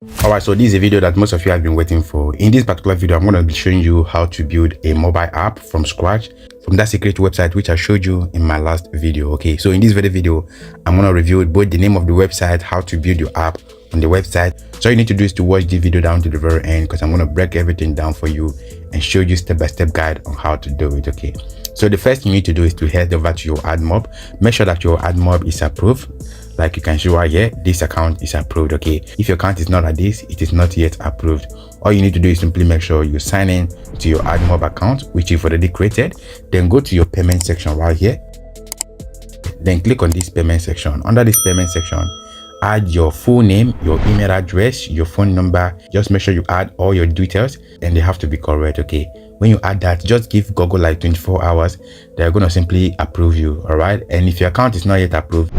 Alright, so this is a video that most of you have been waiting for. In this particular video, I'm going to be showing you how to build a mobile app from scratch from that secret website which I showed you in my last video. Okay, so in this very video, I'm going to review both the name of the website, how to build your app on the website. So all you need to do is to watch the video down to the very end, because I'm going to break everything down for you and show you step-by-step guide on how to do it. Okay, so the first thing you need to do is to head over to your AdMob. Make sure that your AdMob is approved. Like you can see right here, this account is approved. Okay, if your account is not like this, it is not yet approved. All you need to do is simply make sure you sign in to your AdMob account, which you've already created. Then go to your payment section right here. Then click on this payment section. Under this payment section, add your full name, your email address, your phone number. Just make sure you add all your details and they have to be correct. Okay, when you add that, just give Google like 24 hours. They're going to simply approve you. All right, and if your account is not yet approved,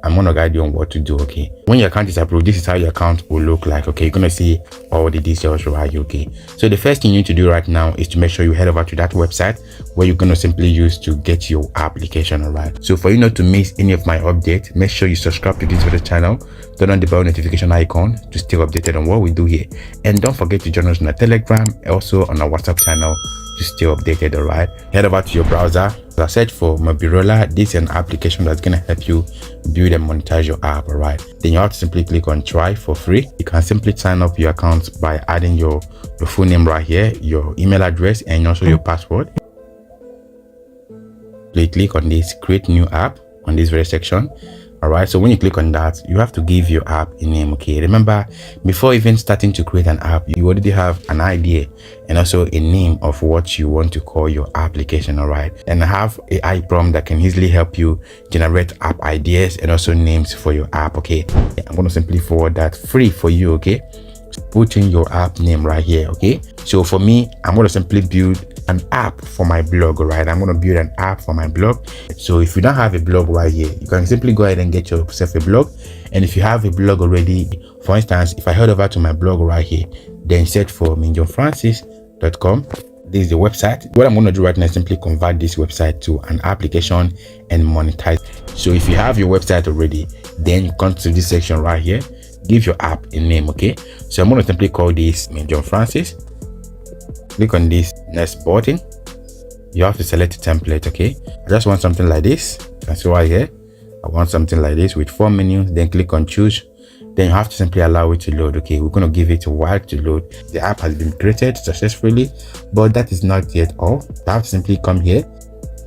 I'm going to guide you on what to do. Okay, when your account is approved, this is how your account will look like. Okay, you're going to see all the details right here. Okay, so the first thing you need to do right now is to make sure you head over to that website where you're going to simply use to get your application. All right, so for you not to miss any of my updates, make sure you subscribe to this video channel, turn on the bell notification icon to stay updated on what we do here, and don't forget to join us on our Telegram, also on our WhatsApp channel to stay updated. All right, head over to your browser, search for Mobiroller. This is an application that's going to help you build and monetize your app. All right, then you have to simply click on try for free. You can simply sign up your account by adding your full name right here, your email address, and also your password. Please click on this create new app on this very section. All right, so when you click on that, you have to give your app a name. Okay, remember, before even starting to create an app, you already have an idea and also a name of what you want to call your application. All right, and have AI prompt that can easily help you generate app ideas and also names for your app. Okay, I'm going to simply forward that free for you. Okay, put in your app name right here. Okay, so for me, I'm going to simply build an app for my blog. All right, I'm going to build an app for my blog. So if you don't have a blog right here, you can simply go ahead and get yourself a blog. And if you have a blog already, for instance, if I head over to my blog right here, then search for minjonfrancis.com. This is the website. What I'm going to do right now is simply convert this website to an application and monetize. So if you have your website already, then you come to this section right here, give your app a name. Okay, so I'm going to simply call this Minjon Francis. Click on this next button. You have to select a template. Okay, I just want something like this. You can see right here, I want something like this with 4 menus. Then click on choose. Then you have to simply allow it to load. Okay, we're going to give it a while to load. The app has been created successfully, but that is not yet all. You have to simply come here.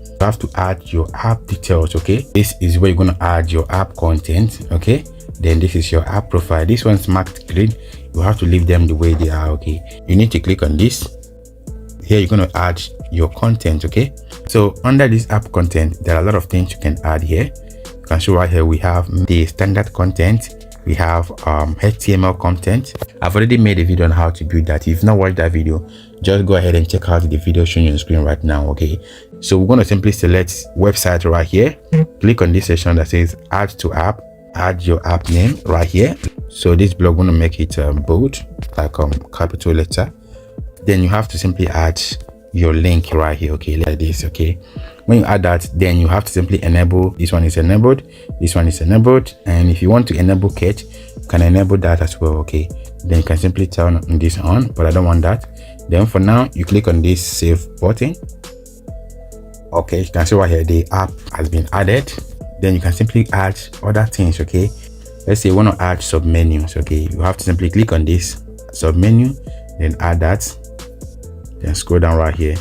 You have to add your app details. Okay, this is where you're going to add your app content. Okay, then this is your app profile. This one's marked green. You have to leave them the way they are. Okay, you need to click on this. Here you're going to add your content. Okay, so under this app content, there are a lot of things you can add here. You can see right here we have the standard content, we have HTML content. I've already made a video on how to build that. If you've not watched that video, just go ahead and check out the video showing you on screen right now. Okay, so we're going to simply select website right here, click on this section that says add to app, add your app name right here. So this blog, we're going to make it bold, like capital letter. Then you have to simply add your link right here. Okay, like this. Okay, when you add that, then you have to simply enable. This one is enabled, this one is enabled, and if you want to enable cache, you can enable that as well. Okay, then you can simply turn this on, but I don't want that. Then for now, you click on this save button. Okay, you can see right here the app has been added. Then you can simply add other things. Okay, let's say you want to add sub menus. Okay, you have to simply click on this sub menu, then add that. Then scroll down right here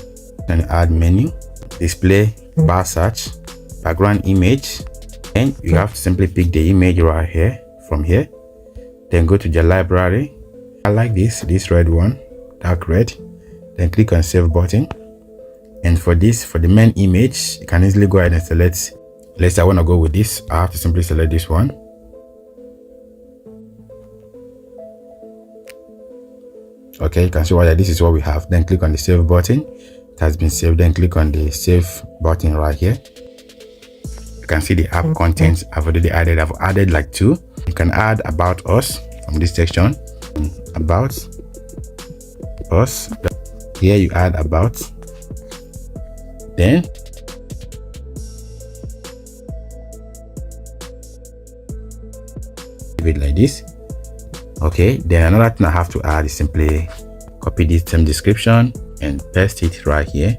and add menu, display, bar search, background image, and you have to simply pick the image right here from here. Then go to the library. I like this red one, dark red. Then click on save button. And for this, for the main image, you can easily go ahead and select. Let's say I want to go with this. I have to simply select this one. Okay, you can see why this is what we have. Then click on the save button. It has been saved. Then click on the save button right here. You can see the app contents I've already added. I've added like 2. You can add about us from this section. About us. Here you add about. Then you leave it like this. Okay, then another thing I have to add is simply copy this same description and paste it right here.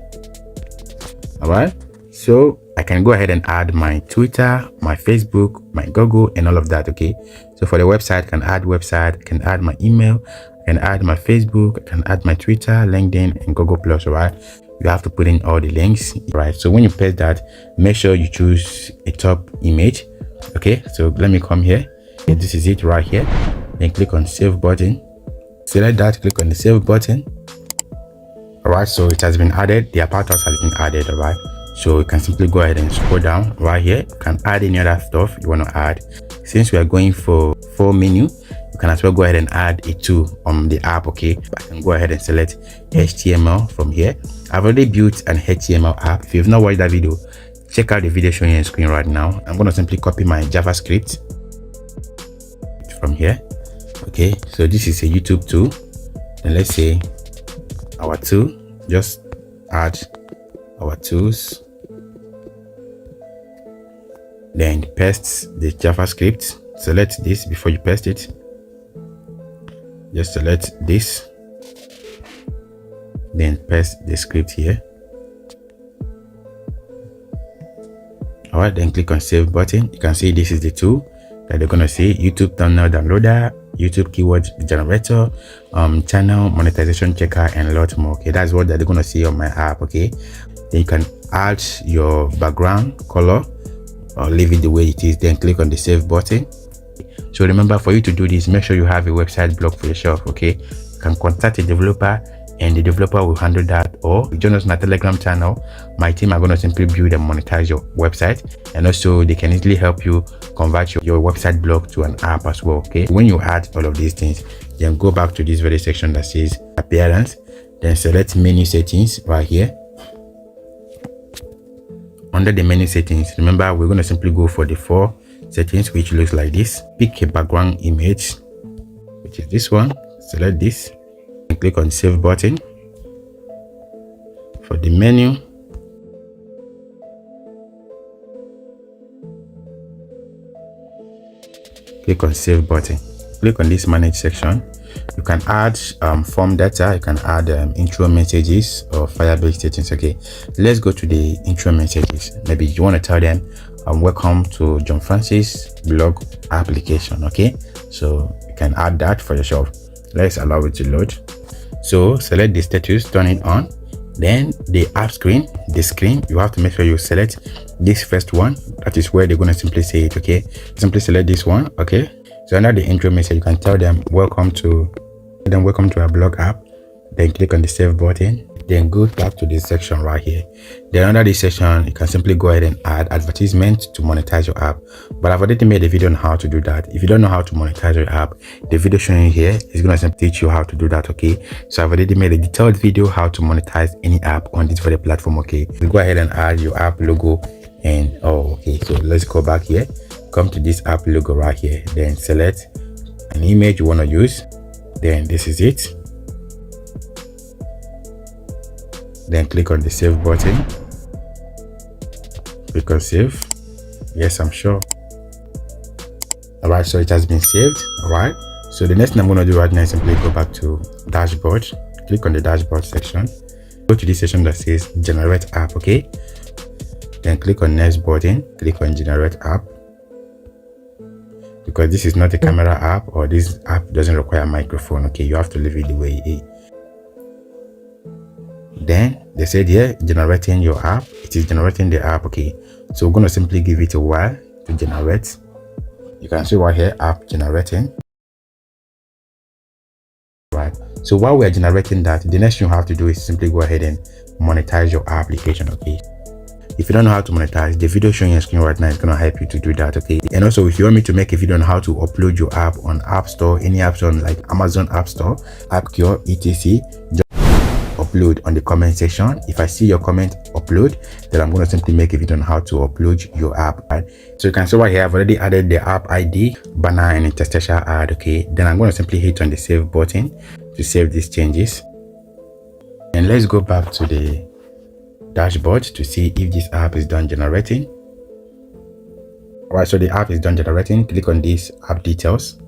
All right, so I can go ahead and add my Twitter, my Facebook, my Google, and all of that. Okay, so for the website, I can add website, I can add my email, I can add my Facebook, I can add my Twitter, LinkedIn, and Google Plus. All right, you have to put in all the links. Right, so when you paste that, make sure you choose a top image. Okay, so let me come here. Okay, this is it right here. Then click on save button. Select that, click on the save button. All right, so it has been added. The apparatus has been added. All right, so you can simply go ahead and scroll down right here. You can add any other stuff you want to add. Since we are going for full menu, you can as well go ahead and add a tool on the app. Okay, I can go ahead and select HTML from here. I've already built an HTML app. If you've not watched that video, check out the video showing you on screen right now. I'm going to simply copy my JavaScript from here. Okay, so this is a YouTube tool. And let's say our tool, just add our tools, then paste the JavaScript. Select this before you paste it. Just select this, then paste the script here. All right, then click on save button. You can see this is the tool that they're gonna see: YouTube thumbnail downloader, YouTube keyword generator, channel monetization checker, and a lot more. Okay, that's what they're gonna see on my app. Okay, then you can add your background color or leave it the way it is, then click on the save button. So remember, for you to do this, make sure you have a website blog for yourself. Okay, you can contact a developer and the developer will handle that, or join us on our Telegram channel. My team are going to simply build and monetize your website, and also they can easily help you convert your website blog to an app as well. Okay, when you add all of these things, then go back to this very section that says appearance, then select menu settings right here. Under the menu settings, remember, we're going to simply go for the 4 settings, which looks like this. Pick a background image, which is this one. Select this and click on save button. For the menu, click on save button. Click on this manage section. You can add form data, you can add intro messages or Firebase settings. Okay, let's go to the intro messages. Maybe you want to tell them welcome to John Francis blog application. Okay, so you can add that for yourself. Let's allow it to load. So select the status, turn it on. Then the app screen, the screen, you have to make sure you select this first one. That is where they're going to simply say it. Okay, simply select this one. Okay, so under the intro message, you can tell them welcome to our blog app. Then click on the save button. Then go back to this section right here. Then under this section, you can simply go ahead and add advertisement to monetize your app. But I've already made a video on how to do that. If you don't know how to monetize your app, the video showing here is going to teach you how to do that. Okay, so I've already made a detailed video how to monetize any app on this very platform. Okay, so go ahead and add your app logo. And okay, so let's go back here, come to this app logo right here, then select an image you want to use. Then this is it. Then click on the save button. Click on save. Yes, I'm sure. All right, so it has been saved. All right, so the next thing I'm going to do right now is simply go back to dashboard. Click on the dashboard section. Go to this section that says generate app. Okay, then click on next button. Click on generate app. Because this is not a camera app, or this app doesn't require a microphone. Okay, you have to leave it the way it is. Then they said here, generating your app. It is generating the app. Okay, so we're going to simply give it a while to generate. You can see right here, app generating. Right, so while we're generating that, the next thing you have to do is simply go ahead and monetize your application. Okay, if you don't know how to monetize, the video showing your screen right now is going to help you to do that. Okay, and also if you want me to make a video on how to upload your app on App Store, any app store like Amazon App Store, AppCure, etc., just upload on the comment section. If I see your comment upload, then I'm going to simply make a video on how to upload your app. Right, so you can see right here, I've already added the app ID, banner, and interstitial ad. Okay, then I'm going to simply hit on the save button to save these changes. And let's go back to the dashboard to see if this app is done generating. All right, so the app is done generating. Click on this app details,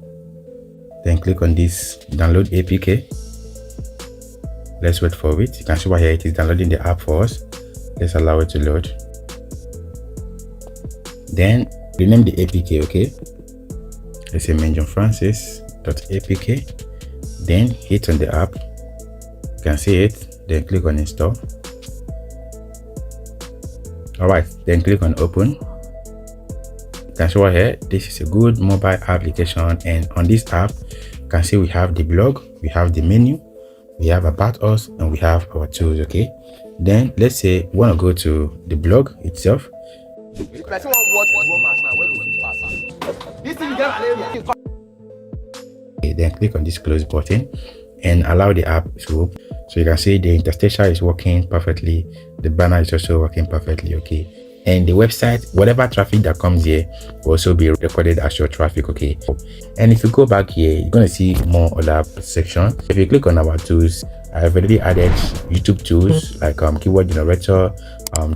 then click on this download APK. Let's wait for it. You can see over here it is downloading the app for us. Let's allow it to load. Then rename the APK. Okay, let's say menjonfrancis.apk. Then hit on the app. You can see it. Then click on install. All right, then click on open. You can see over here this is a good mobile application, and on this app you can see we have the blog, we have the menu, we have about us, and we have our tools. Okay, then let's say we want to go to the blog itself. Okay, then click on this close button and allow the app to open. So you can see the interstitial is working perfectly, the banner is also working perfectly. Okay, and the website, whatever traffic that comes here will also be recorded as your traffic. Okay, and if you go back here, you're going to see more other section. If you click on our tools, I've already added YouTube tools like keyword generator,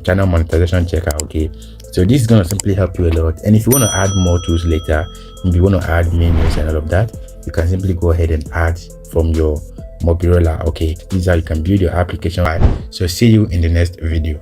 channel monetization checker. Okay, so this is going to simply help you a lot. And if you want to add more tools later, if you want to add menus and all of that, you can simply go ahead and add from your Mobiroller. Okay, this is how you can build your application. So see you in the next video.